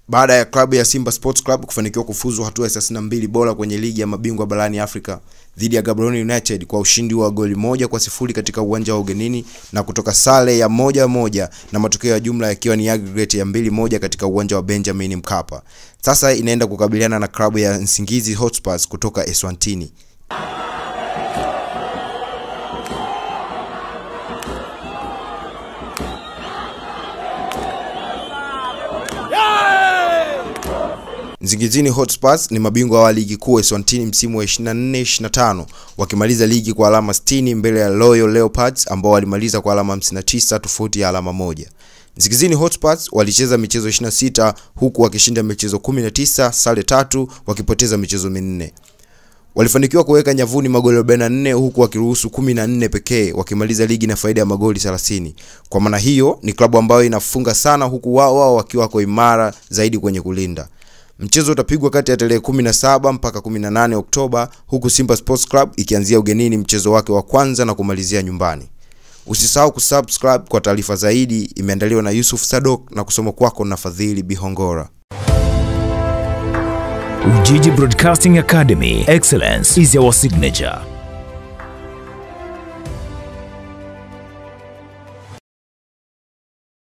Baada ya klabu ya Simba Sports Club kufanikiwa kufuzu hatua ya 32 bora kwenye ligi ya mabingwa barani Afrika dhidi ya Gaborone United kwa ushindi wa goli 1-0 katika uwanja wa ugenini na kutoka sare ya 1-1 na matokeo ya jumla yakiwa ni aggregate ya 2-1 katika uwanja wa Benjamin Mkapa. Sasa inaenda kukabiliana na klabu ya Nsingizzi Hotspurs kutoka Eswatini. Nsingizzi Hotspurs ni mabingwa wa ligi kuu Eswatini msimu wa 24-25 wakimaliza ligi kwa alama 60 mbele ya Royal Leopards ambao walimaliza kwa alama 59 tofauti ya alama moja. Nsingizzi Hotspurs walicheza michezo 26 huku wakishinda michezo 19, sare 3, wakipoteza michezo 4. Walifanikiwa kuweka nyavuni magoli 44 huku wakiruhusu 14 pekee, wakimaliza ligi na faida ya magoli 30. Kwa maana hiyo ni klabu ambayo inafunga sana huku wao wakiwa kwa imara zaidi kwenye kulinda. Mchezo utapigwa kati ya tarehe 17 mpaka 18 Oktoba huku Simba Sports Club ikianzia ugenini mchezo wake wa kwanza na kumalizia nyumbani. Usisahau kusubscribe kwa taarifa zaidi. Imeandaliwa na Yusuf Sadok na kusoma kwako na Fadhili Bihongora. Ujiji Broadcasting Academy, excellence is our signature.